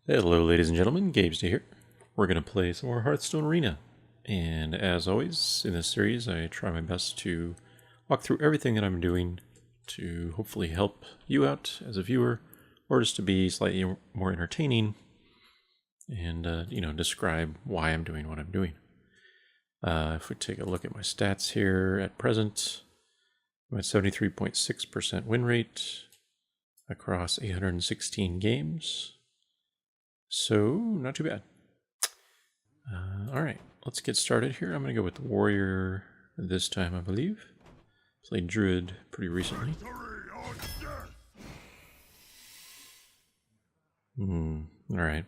Hello ladies and gentlemen, Gabesday here. We're going to play some more Hearthstone Arena. And as always, in this series, I try my best to walk through everything that I'm doing to hopefully help you out as a viewer, or just to be slightly more entertaining and, describe why I'm doing what I'm doing. If we take a look at my stats here at present, I'm at 73.6% win rate across 816 games. So, not too bad. Alright, let's get started here. I'm going to go with the Warrior this time, I believe. Played Druid pretty recently. Alright.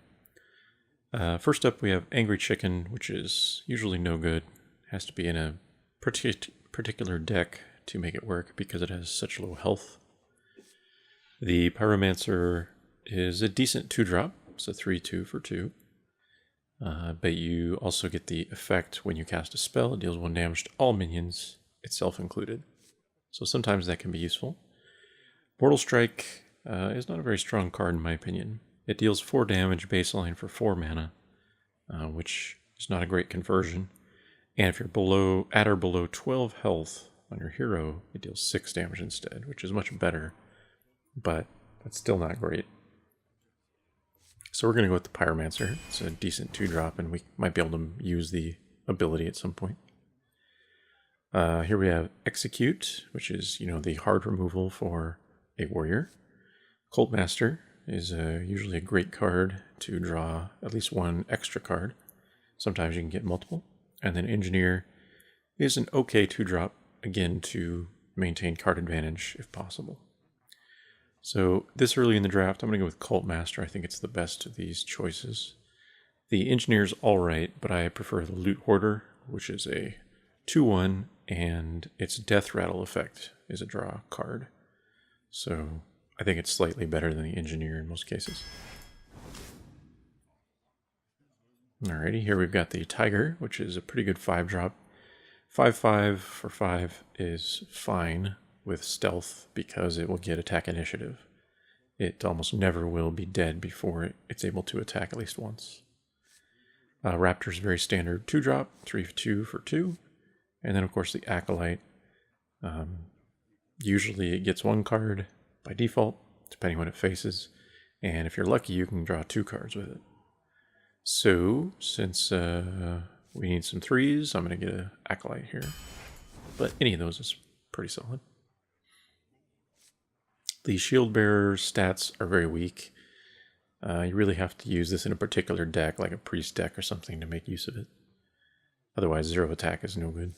First up, we have Angry Chicken, which is usually no good. Has to be in a particular deck to make it work because it has such low health. The Pyromancer is a decent 2-drop. It's a 3/2 for 2. But you also get the effect when you cast a spell, it deals 1 damage to all minions, itself included. So sometimes that can be useful. Mortal Strike is not a very strong card in my opinion. It deals 4 damage baseline for 4 mana, which is not a great conversion. And if you're at or below 12 health on your hero, it deals 6 damage instead, which is much better, but that's still not great. So we're going to go with the Pyromancer. It's a decent 2-drop, and we might be able to use the ability at some point. Here we have Execute, which is, the hard removal for a warrior. Cult Master is usually a great card to draw at least 1 extra card. Sometimes you can get multiple. And then Engineer is an okay 2-drop, again, to maintain card advantage if possible. So this early in the draft, I'm going to go with Cult Master. I think it's the best of these choices. The Engineer's alright, but I prefer the Loot Hoarder, which is a 2/1, and its Death Rattle effect is a draw card. So I think it's slightly better than the Engineer in most cases. Alrighty, here we've got the Tiger, which is a pretty good 5-drop. 5/5 for 5 is fine with stealth because it will get attack initiative. It almost never will be dead before it's able to attack at least once. Raptor's very standard 2-drop, 3/2 for 2. And then of course the Acolyte. Usually it gets 1 card by default, depending on what it faces. And if you're lucky, you can draw 2 cards with it. So, since we need some 3s, I'm going to get an Acolyte here. But any of those is pretty solid. The Shield Bearer's stats are very weak. You really have to use this in a particular deck, like a Priest deck or something, to make use of it. Otherwise, 0 attack is no good.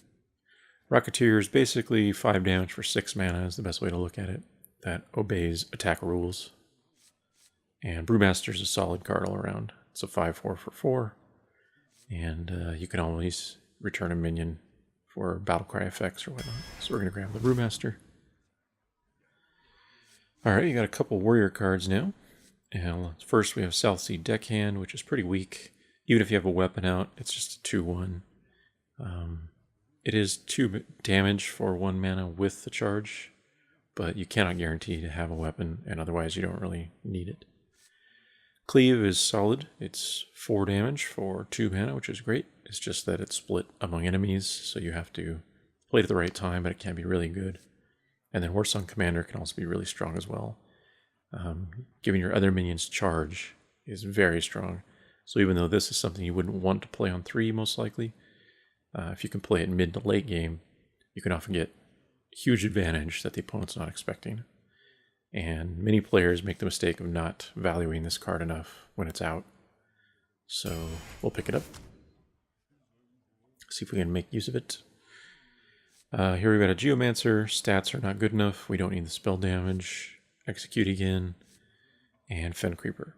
Rocketeer is basically 5 damage for 6 mana is the best way to look at it. That obeys attack rules. And Brewmaster is a solid card all around. It's a 5/4 for 4. And you can always return a minion for Battlecry effects or whatnot. So we're going to grab the Brewmaster. Alright, you got a couple warrior cards now. And first we have Southsea Deckhand, which is pretty weak. Even if you have a weapon out, it's just a 2/1. It is 2 damage for 1 mana with the charge, but you cannot guarantee to have a weapon, and otherwise you don't really need it. Cleave is solid. It's 4 damage for 2 mana, which is great. It's just that it's split among enemies, so you have to play it at the right time, but it can be really good. And then Warsong Commander can also be really strong as well. Giving your other minions charge is very strong. So even though this is something you wouldn't want to play on 3 most likely, if you can play it mid to late game, you can often get huge advantage that the opponent's not expecting. And many players make the mistake of not valuing this card enough when it's out. So we'll pick it up. See if we can make use of it. Here we've got a Geomancer. Stats are not good enough. We don't need the spell damage. Execute again. And Fen Creeper.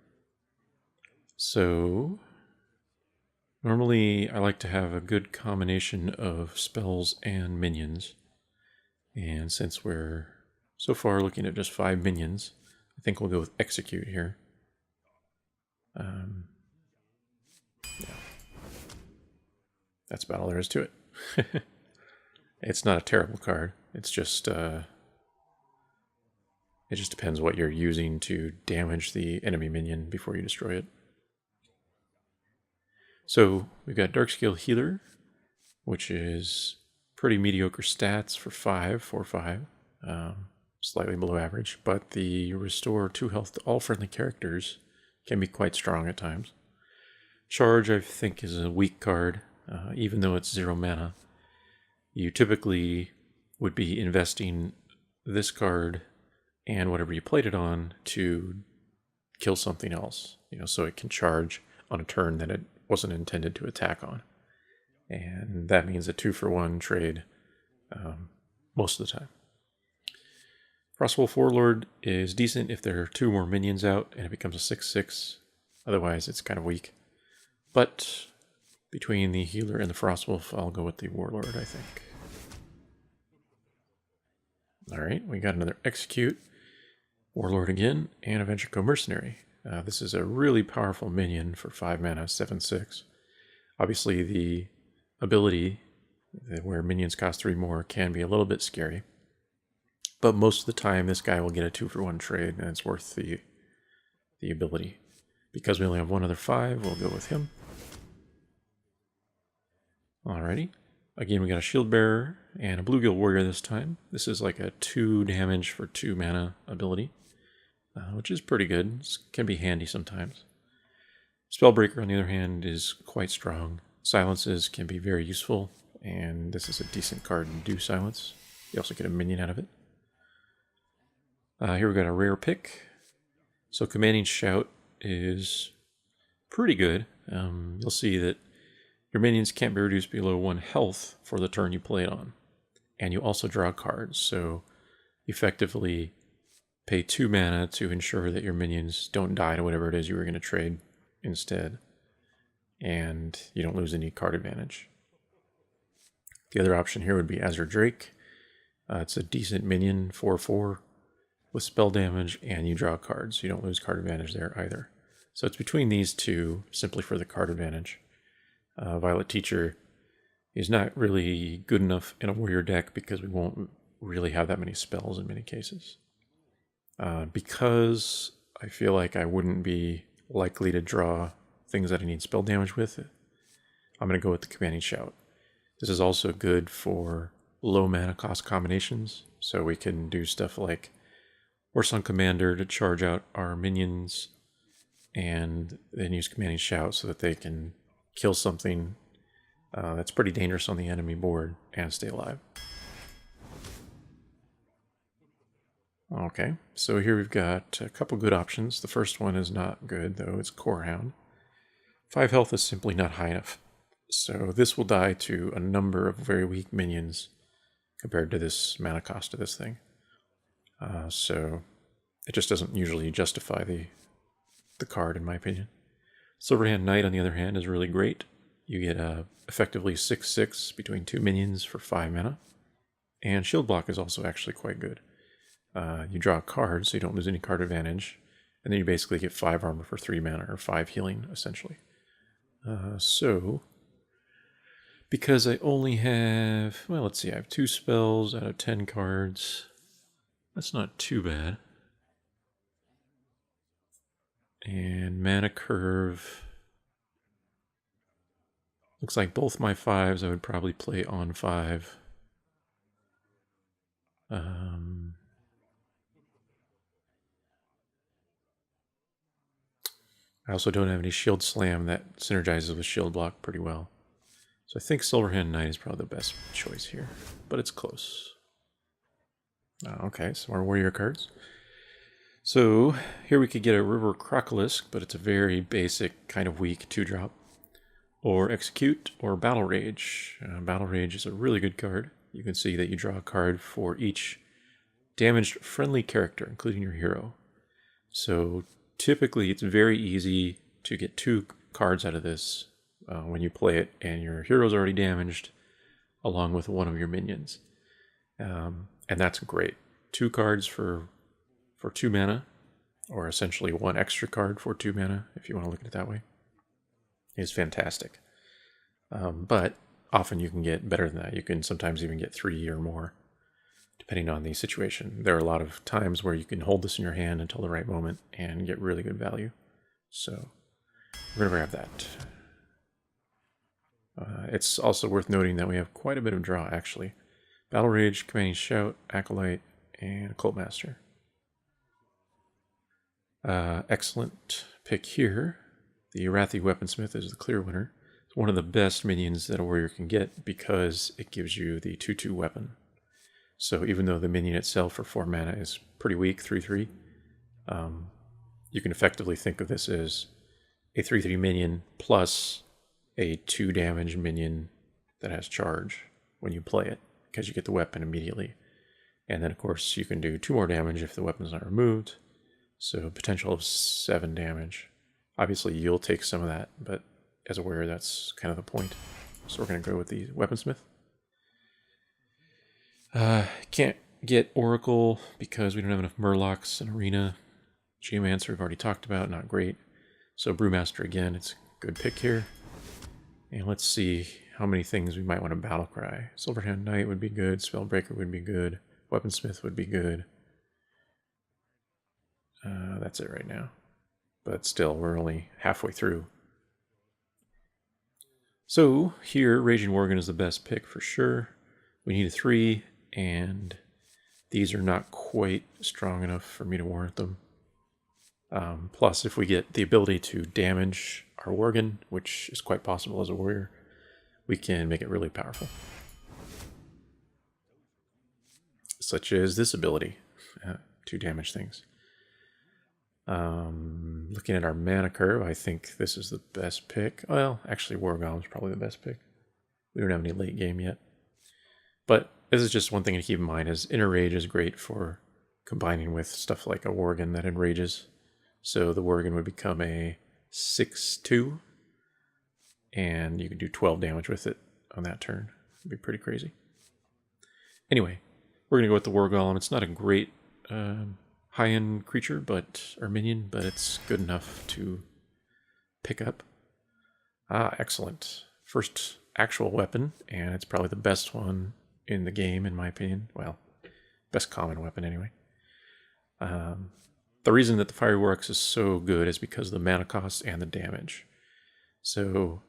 So, normally I like to have a good combination of spells and minions. And since we're so far looking at just 5 minions, I think we'll go with Execute here. Yeah. That's about all there is to it. It's not a terrible card. It's just It just depends what you're using to damage the enemy minion before you destroy it. So we've got Darkscale Healer, which is pretty mediocre stats for 4/5, slightly below average, but the restore 2 health to all friendly characters can be quite strong at times. Charge, I think, is a weak card, even though it's 0 mana. You typically would be investing this card and whatever you played it on to kill something else, so it can charge on a turn that it wasn't intended to attack on. And that means a 2-for-1 trade most of the time. Frostwolf Warlord is decent if there are 2 more minions out and it becomes a 6/6. Otherwise, it's kind of weak. But between the healer and the Frostwolf, I'll go with the Warlord, I think. Alright, we got another Execute, Warlord again, and a Ventrico Mercenary. This is a really powerful minion for 5 mana, 7/6. Obviously, the ability where minions cost 3 more can be a little bit scary. But most of the time, this guy will get a 2-for-1 trade, and it's worth the ability. Because we only have one other 5, we'll go with him. Alrighty. Again, we got a Shield Bearer and a Bluegill Warrior this time. This is like a 2 damage for 2 mana ability, which is pretty good. It can be handy sometimes. Spellbreaker, on the other hand, is quite strong. Silences can be very useful, and this is a decent card to do silence. You also get a minion out of it. Here we got a rare pick. So Commanding Shout is pretty good. You'll see that your minions can't be reduced below 1 health for the turn you play it on. And you also draw cards, so effectively pay 2 mana to ensure that your minions don't die to whatever it is you were going to trade instead. And you don't lose any card advantage. The other option here would be Azure Drake. It's a decent minion, 4/4, with spell damage, and you draw cards. You don't lose card advantage there either. So it's between these two, simply for the card advantage. Violet Teacher is not really good enough in a warrior deck because we won't really have that many spells in many cases. Because I feel like I wouldn't be likely to draw things that I need spell damage with, I'm going to go with the Commanding Shout. This is also good for low mana cost combinations, so we can do stuff like Horse on Commander to charge out our minions and then use Commanding Shout so that they can kill something that's pretty dangerous on the enemy board and stay alive. Okay, so here we've got a couple good options. The first one is not good, though. It's Corehound. 5 health is simply not high enough. So this will die to a number of very weak minions compared to this mana cost of this thing. So it just doesn't usually justify the card, in my opinion. Silverhand Knight, on the other hand, is really great. You get effectively 6/6 between 2 minions for 5 mana. And Shield Block is also actually quite good. You draw a card, so you don't lose any card advantage. And then you basically get 5 armor for 3 mana, or 5 healing, essentially. So, because I only have, well, let's see, I have 2 spells out of 10 cards. That's not too bad. And mana curve. Looks like both my 5s I would probably play on 5. I also don't have any Shield Slam that synergizes with Shield Block pretty well. So I think Silverhand Knight is probably the best choice here, but it's close. Okay, some more warrior cards. So here we could get a River Crocolisk, but it's a very basic, kind of weak 2-drop. Or Execute, or Battle Rage. Battle Rage is a really good card. You can see that you draw a card for each damaged friendly character, including your hero. So typically it's very easy to get 2 cards out of this when you play it, and your hero's already damaged, along with one of your minions. And that's great. 2 cards for 2 mana, or essentially 1 extra card for 2 mana, if you want to look at it that way, is fantastic. But often you can get better than that. You can sometimes even get 3 or more, depending on the situation. There are a lot of times where you can hold this in your hand until the right moment and get really good value. So we're going to grab that. It's also worth noting that we have quite a bit of draw, actually. Battle Rage, Commanding Shout, Acolyte, and Occult Master. Excellent pick here. The Arathi Weaponsmith is the clear winner. It's one of the best minions that a warrior can get because it gives you the 2/2 weapon. So even though the minion itself for 4 mana is pretty weak, 3/3, you can effectively think of this as a 3/3 minion plus a 2 damage minion that has charge when you play it, because you get the weapon immediately. And then, of course, you can do 2 more damage if the weapon's not removed. So potential of 7 damage. Obviously, you'll take some of that, but as a warrior, that's kind of the point. So we're going to go with the Weaponsmith. Can't get Oracle because we don't have enough Murlocs in Arena. Geomancer we've already talked about, not great. So Brewmaster again, it's a good pick here. And let's see how many things we might want to Battlecry. Silverhand Knight would be good, Spellbreaker would be good, Weaponsmith would be good. That's it right now. But still, we're only halfway through. So here, Raging Worgen is the best pick for sure. We need a 3, and these are not quite strong enough for me to warrant them. Plus, if we get the ability to damage our Worgen, which is quite possible as a warrior, we can make it really powerful. Such as this ability to damage things. Looking at our mana curve, I think this is the best pick. Well, actually, War Golem is probably the best pick. We don't have any late game yet. But this is just one thing to keep in mind, is Inner Rage is great for combining with stuff like a Worgen that enrages. So the Worgen would become a 6/2, and you could do 12 damage with it on that turn. It'd be pretty crazy. Anyway, we're going to go with the War Golem. It's not a great high-end creature, or minion, but it's good enough to pick up. Excellent. First actual weapon, and it's probably the best one in the game, in my opinion. Well, best common weapon, anyway. The reason that the Fiery War Axe is so good is because of the mana cost and the damage. So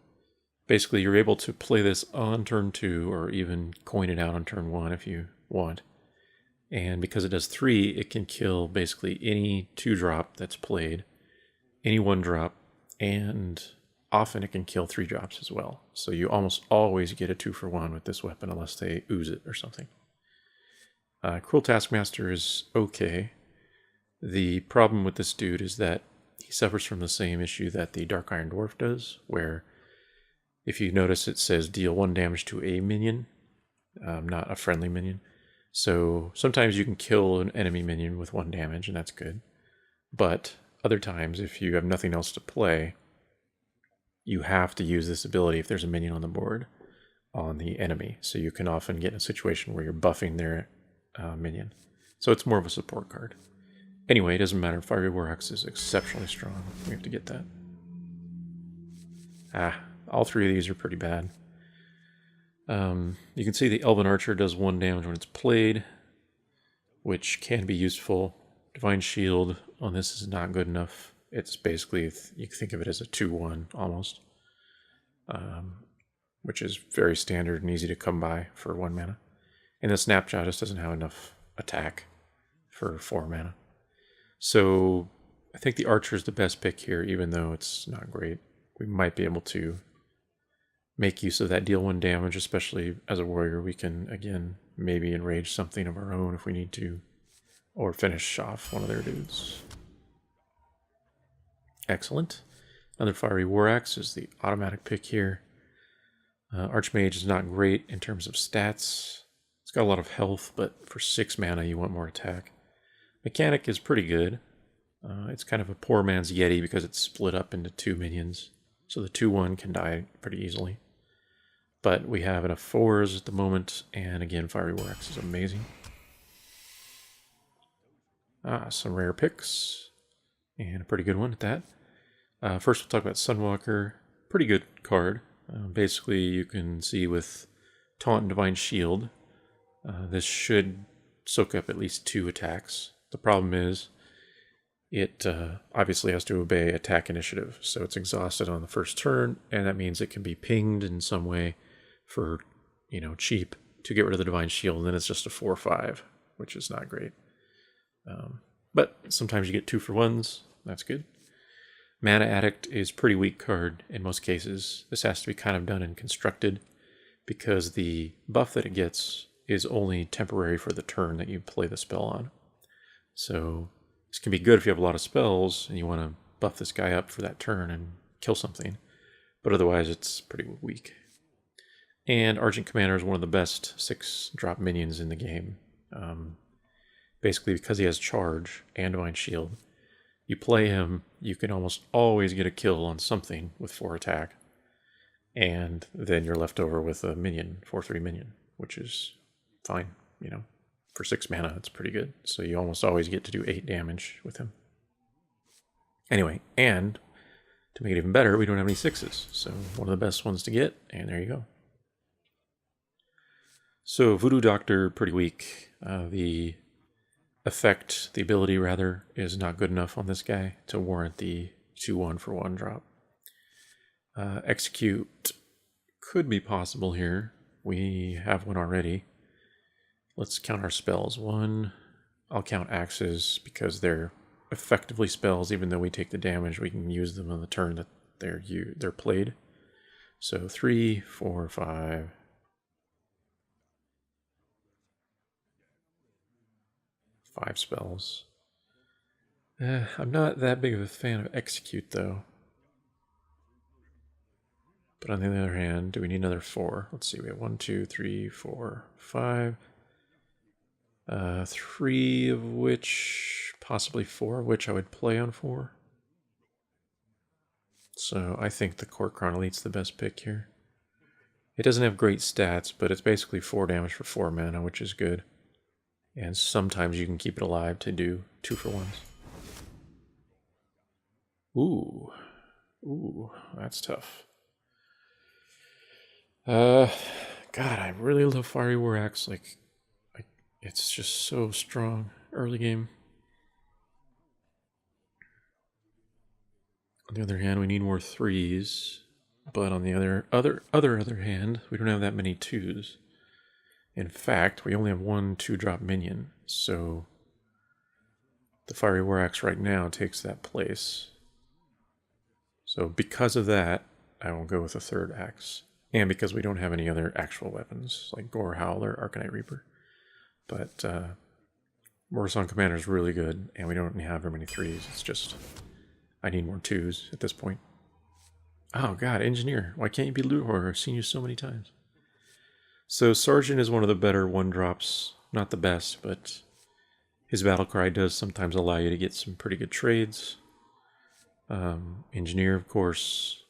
basically, you're able to play this on turn 2, or even coin it out on turn 1 if you want. And because it does 3, it can kill basically any 2-drop that's played, any 1-drop, and often it can kill 3-drops as well. So you almost always get a 2-for-1 with this weapon unless they ooze it or something. Cruel Taskmaster is okay. The problem with this dude is that he suffers from the same issue that the Dark Iron Dwarf does, where if you notice it says deal 1 damage to a minion, not a friendly minion. So sometimes you can kill an enemy minion with 1 damage, and that's good. But other times, if you have nothing else to play, you have to use this ability if there's a minion on the board on the enemy. So you can often get in a situation where you're buffing their minion. So it's more of a support card. Anyway, it doesn't matter. Fiery War Axe is exceptionally strong. We have to get that. All 3 of these are pretty bad. You can see the Elven Archer does 1 damage when it's played, which can be useful. Divine Shield on this is not good enough. It's basically, you can think of it as a 2/1 almost, which is very standard and easy to come by for 1 mana. And the Snapjaw just doesn't have enough attack for 4 mana. So I think the Archer is the best pick here, even though it's not great. We might be able to make use of that deal 1 damage, especially as a warrior. We can, again, maybe enrage something of our own if we need to, or finish off one of their dudes. Excellent. Another Fiery War Axe is the automatic pick here. Archmage is not great in terms of stats. It's got a lot of health, but for 6 mana you want more attack. Mechanic is pretty good. It's kind of a poor man's Yeti because it's split up into 2 minions. So the 2/1 can die pretty easily. But we have enough 4s at the moment, and again, Fiery War Axe is amazing. Some rare picks, and a pretty good one at that. First we'll talk about Sunwalker. Pretty good card. Basically, you can see with Taunt and Divine Shield, this should soak up at least 2 attacks. The problem is, it obviously has to obey attack initiative. So it's exhausted on the first turn, and that means it can be pinged in some way for, cheap to get rid of the Divine Shield, and then it's just a 4/5, which is not great. But sometimes you get 2-for-1s. That's good. Mana Addict is a pretty weak card in most cases. This has to be kind of done and constructed because the buff that it gets is only temporary for the turn that you play the spell on. So this can be good if you have a lot of spells and you want to buff this guy up for that turn and kill something. But otherwise it's pretty weak. And Argent Commander is one of the best 6-drop minions in the game. Basically because he has Charge and Divine Shield. You play him, you can almost always get a kill on something with 4 attack. And then you're left over with a minion, 4/3 minion, which is fine, For 6 mana, it's pretty good. So you almost always get to do 8 damage with him. Anyway, and to make it even better, we don't have any 6s. So one of the best ones to get, and there you go. So Voodoo Doctor, pretty weak. The ability rather, is not good enough on this guy to warrant the 2/1 for 1 drop. Execute could be possible here. We have one already. Let's count our spells. 1, I'll count axes because they're effectively spells. Even though we take the damage, we can use them on the turn that they're played. So 3, 4, 5. 5 spells. I'm not that big of a fan of Execute, though. But on the other hand, do we need another 4? Let's see, we have 1, 2, 3, 4, 5. 3 of which, possibly 4 of which I would play on 4. So I think the Court Chronolite's the best pick here. It doesn't have great stats, but it's basically 4 damage for 4 mana, which is good. And sometimes you can keep it alive to do 2-for-1s. Ooh, that's tough. God, I really love Fiery War Axe. Like, it's just so strong early game. On the other hand, we need more 3s, but on the other hand, we don't have that many 2s. In fact, we only have 1 2-drop minion, so the Fiery War Axe right now takes that place. So because of that, I will go with a 3rd axe. And because we don't have any other actual weapons, like Gore Howl or Arcanite Reaper. But Morrison Commander is really good, and we don't have very many 3s. It's just, I need more 2s at this point. Oh god, Engineer. Why can't you be Loot Horror? I've seen you so many times. So Sergeant is one of the better 1-drops. Not the best, but his battle cry does sometimes allow you to get some pretty good trades. Engineer, of course,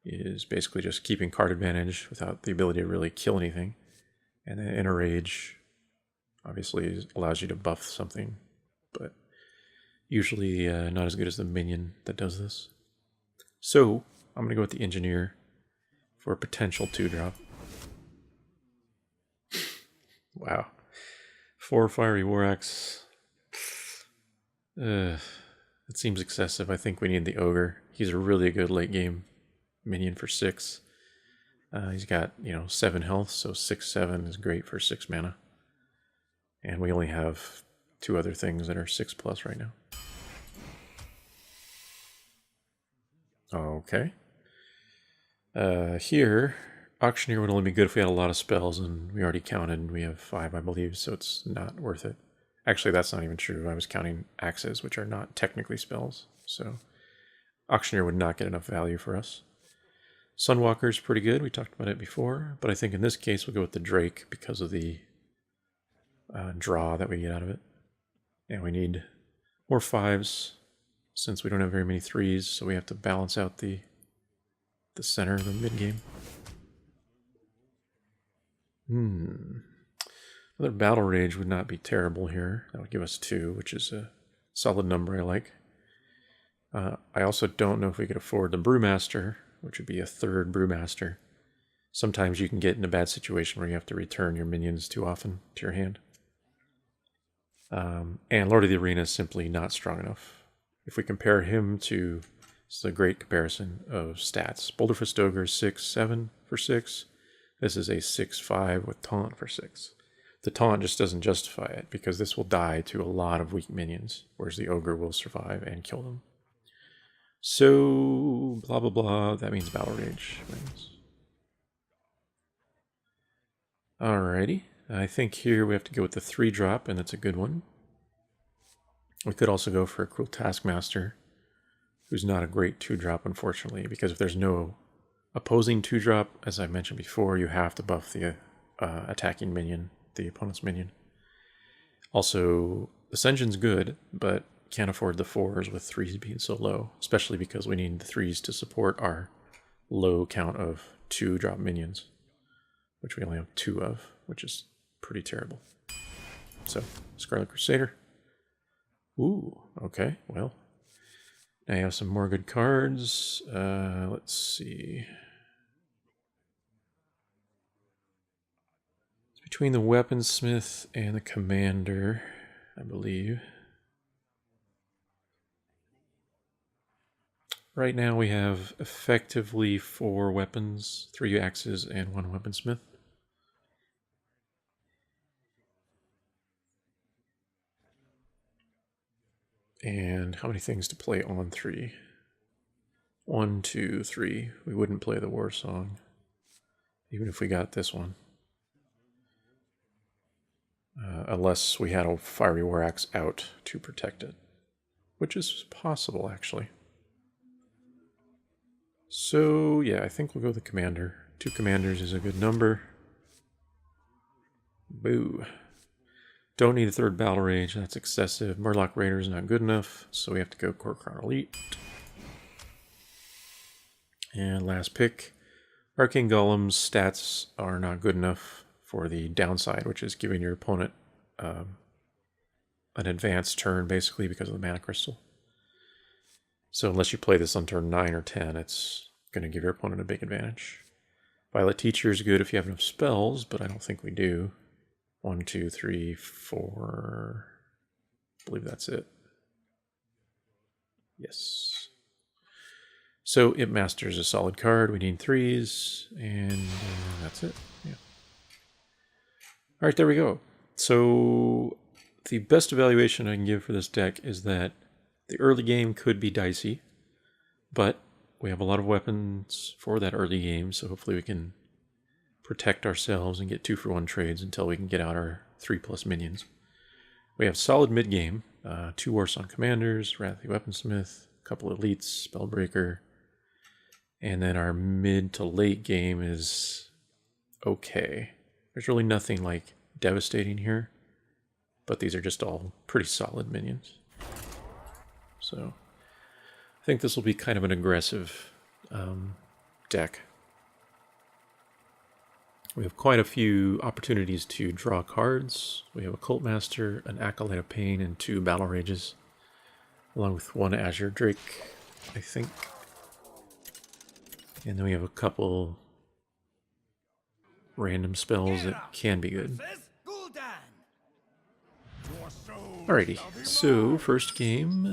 is basically just keeping card advantage without the ability to really kill anything. And then Inner Rage obviously allows you to buff something, but usually not as good as the minion that does this. So I'm going to go with the Engineer for a potential 2-drop. Wow. 4 Fiery War Axe. It seems excessive. I think we need the Ogre. He's a really good late game minion for 6. He's got, 7 health, so 6/7 is great for 6 mana. And we only have 2 other things that are 6+ right now. Okay. Here, Auctioneer would only be good if we had a lot of spells, and we already counted. We have 5, I believe, so it's not worth it. Actually, that's not even true. I was counting axes, which are not technically spells. So Auctioneer would not get enough value for us. Sunwalker is pretty good. We talked about it before. But I think in this case, we'll go with the Drake because of the draw that we get out of it. And we need more 5s since we don't have very many 3s. So we have to balance out the center of the mid-game. Another Battle Rage would not be terrible here. That would give us 2, which is a solid number I like. I also don't know if we could afford the Brewmaster, which would be a 3rd Brewmaster. Sometimes you can get in a bad situation where you have to return your minions too often to your hand. And Lord of the Arena is simply not strong enough. if we compare him to, it's a great comparison of stats. Boulderfist Ogre is 6-7 for 6. This is a 6-5 with taunt for 6. The taunt just doesn't justify it because this will die to a lot of weak minions, whereas the ogre will survive and kill them. So, blah blah blah, that means Battle Rage wins. Alrighty, I think here we have to go with the 3-drop, and that's a good one. We could also go for a Cruel Taskmaster, who's not a great 2-drop, unfortunately, because if there's no opposing 2-drop, as I mentioned before, you have to buff the attacking minion, the opponent's minion. Also, Ascension's good, but can't afford the 4s with 3s being so low, especially because we need the 3s to support our low count of 2-drop minions, which we only have 2 of, which is pretty terrible. So, Scarlet Crusader. Ooh, okay, well. Now you have some more good cards. Let's see. It's between the Weaponsmith and the Commander, I believe. Right now we have effectively 4 weapons, 3 axes, and 1 Weaponsmith. And how many things to play on 3? 1, 2, 3. We wouldn't play the War Song, even if we got this one. Unless we had a Fiery War Axe out to protect it, which is possible, actually. So, yeah, I think we'll go with the Commander. 2 Commanders is a good number. Boo. Don't need a 3rd Battle Rage, that's excessive. Murloc Raider is not good enough, so we have to go Kor'kron Elite. And last pick. Arcane Golem's stats are not good enough for the downside, which is giving your opponent an advanced turn, basically, because of the Mana Crystal. So unless you play this on turn 9 or 10, it's going to give your opponent a big advantage. Violet Teacher is good if you have enough spells, but I don't think we do. 1, 2, 3, 4. I believe that's it. Yes. So Imp Master is a solid card. We need 3s, and that's it. Yeah. All right, there we go. So the best evaluation I can give for this deck is that the early game could be dicey, but we have a lot of weapons for that early game, so hopefully we can protect ourselves and get 2-for-1 trades until we can get out our 3+ minions. We have solid mid-game, 2 Warsong Commanders, Wrathy Weaponsmith, a couple Elites, Spellbreaker, and then our mid to late game is okay. There's really nothing like devastating here, but these are just all pretty solid minions. So I think this will be kind of an aggressive deck. We have quite a few opportunities to draw cards. We have a Cult Master, an Acolyte of Pain, and 2 Battle Rages, along with 1 Azure Drake, I think. And then we have a couple random spells that can be good. Alrighty, so first game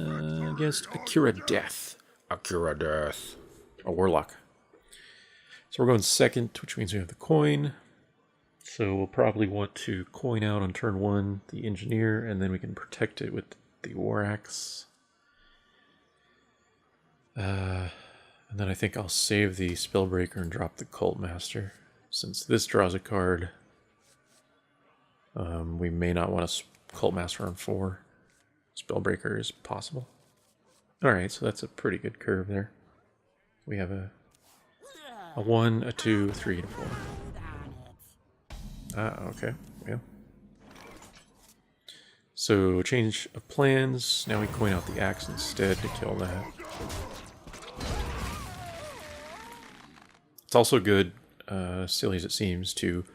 against Akira Death. Akira Death. A Warlock. So we're going second, which means we have the coin. So we'll probably want to coin out on turn 1 the Engineer, and then we can protect it with the War Axe. And then I think I'll save the Spellbreaker and drop the Cult Master. Since this draws a card, we may not want to Cult Master on 4. Spellbreaker is possible. Alright, so that's a pretty good curve there. We have a 1, a 2, 3, and a 4. Okay, yeah. So change of plans. Now we coin out the axe instead to kill that. It's also good, silly as it seems, to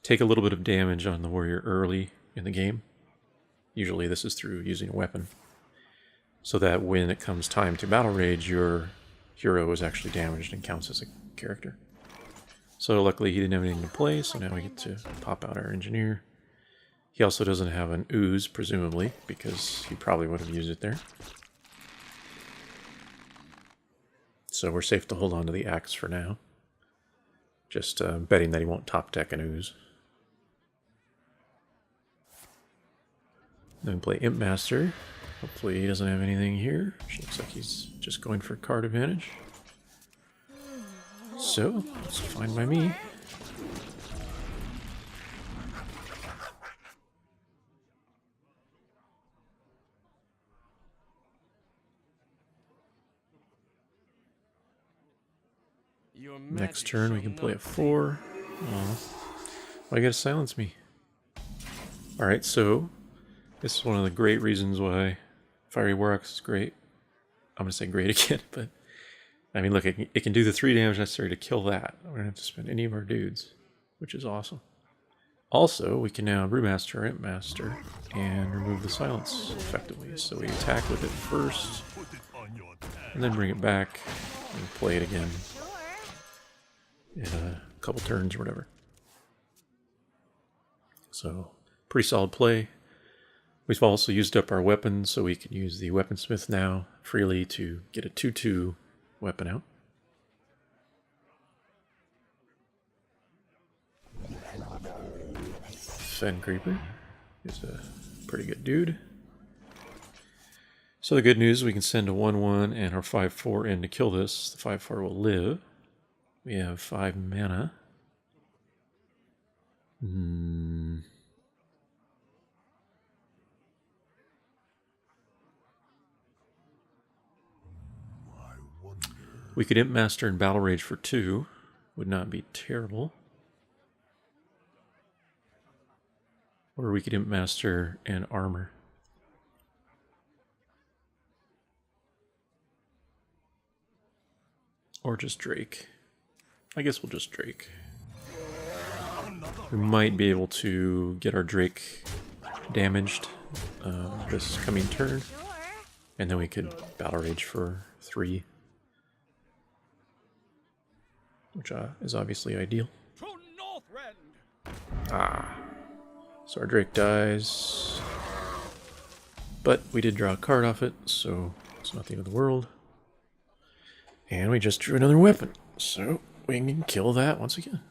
take a little bit of damage on the warrior early in the game. Usually this is through using a weapon. So that when it comes time to battle rage, your hero is actually damaged and counts as a character. So luckily he didn't have anything to play, so now we get to pop out our Engineer. He also doesn't have an Ooze, presumably, because he probably would have used it there. So we're safe to hold on to the axe for now. Just betting that he won't top deck an ooze. Then play Imp Master. Hopefully he doesn't have anything here. Looks like he's just going for card advantage. So, it's fine by me. Next turn we can play a 4. Oh, why you gotta silence me? Alright, so this is one of the great reasons why Fiery Warrock is great. I'm gonna say great again, but I mean, look, it can do the 3 damage necessary to kill that. We don't have to spend any of our dudes, which is awesome. Also, we can now Brewmaster or Imp Master and remove the silence effectively. So we attack with it first, and then bring it back and play it again in a couple turns or whatever. So, pretty solid play. We've also used up our weapons, so we can use the Weaponsmith now freely to get a 2/2 weapon out. Fen Creeper is a pretty good dude. So the good news, we can send a 1/1 and our 5/4 in to kill this. The 5/4 will live. We have 5 mana. We could Imp Master and Battle Rage for 2. Would not be terrible. Or we could Imp Master and Armor. Or just Drake. I guess we'll just Drake. We might be able to get our Drake damaged this coming turn. And then we could Battle Rage for 3. Which is obviously ideal. So our Drake dies. But we did draw a card off it, so it's not the end of the world. And we just drew another weapon, so we can kill that once again.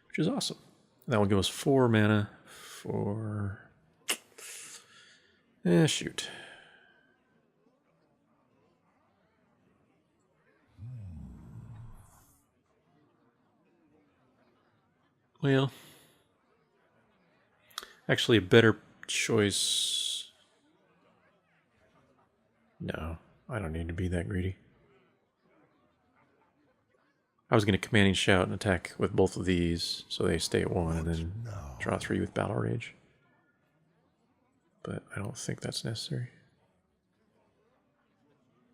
Which is awesome. That will give us 4 mana for... shoot. Well, actually a better choice... No, I don't need to be that greedy. I was going to Commanding Shout and attack with both of these, so they stay at 1, and then draw 3 with Battle Rage. But I don't think that's necessary.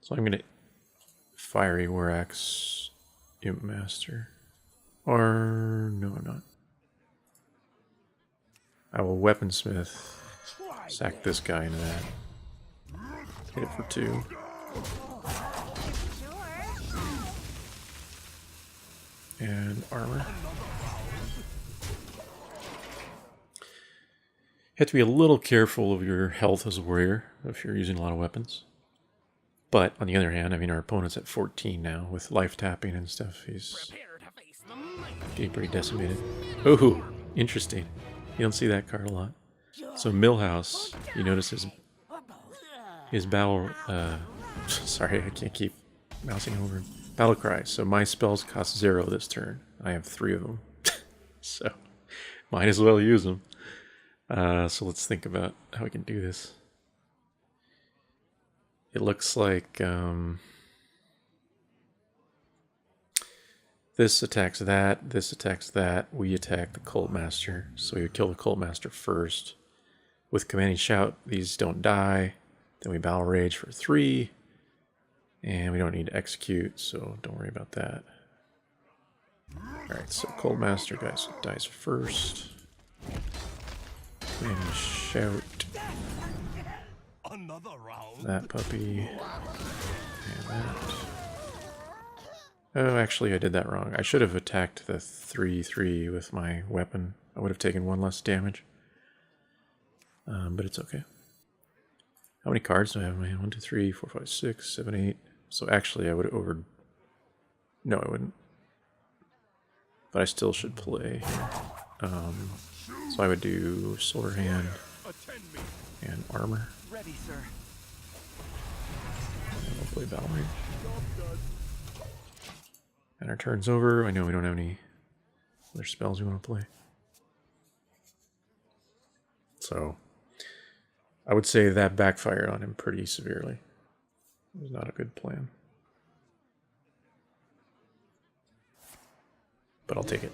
So I'm going to Fiery Warax Imp Master. Or... no, I'm not. I will Weaponsmith, sack this guy into that. Hit it for 2. And Armor. You have to be a little careful of your health as a warrior if you're using a lot of weapons. But, on the other hand, I mean, our opponent's at 14 now with life tapping and stuff. He's getting pretty decimated. Oh, interesting. You don't see that card a lot. So Millhouse, you notice his battle... sorry, I can't keep mousing over. Battle Cry. So my spells cost 0 this turn. I have 3 of them. So, might as well use them. So let's think about how we can do this. It looks like... this attacks that, this attacks that, we attack the Cult Master. So we would kill the Cult Master first. With Commanding Shout, these don't die. Then we Battle Rage for 3. And we don't need to execute, so don't worry about that. Alright, so Cult Master dies first. Commanding Shout. That puppy. And that. Oh, actually, I did that wrong. I should have attacked the 3/3 with my weapon. I would have taken 1 less damage. But it's okay. How many cards do I have in my hand? 1, 2, 3, 4, 5, 6, 7, 8. So actually, I would No, I wouldn't. But I still should play. So I would do Solar Hand and Armor. Ready, sir. And I'll play Battle Rage. And our turn's over. I know we don't have any other spells we want to play. So I would say that backfired on him pretty severely. It was not a good plan. But I'll take it.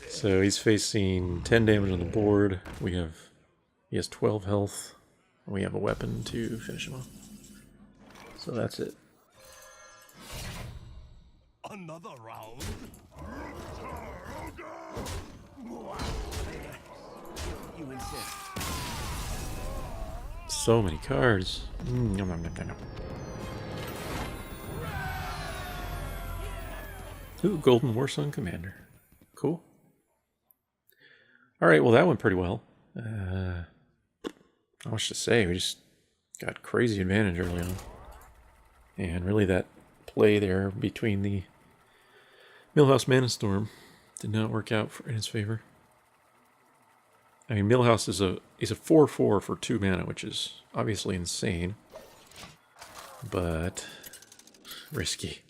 So he's facing 10 damage on the board. He has 12 health. And we have a weapon to finish him off. So that's it. Another round. You insist. So many cards. Nom, nom, nom, nom. Ooh, Golden Warsun Commander. Cool. Alright, well that went pretty well. Not much to say. We just got crazy advantage early on. And really that play there between the Millhouse Mana Storm did not work out in his favor. I mean, Millhouse is a 4/4 for 2 mana, which is obviously insane, but risky.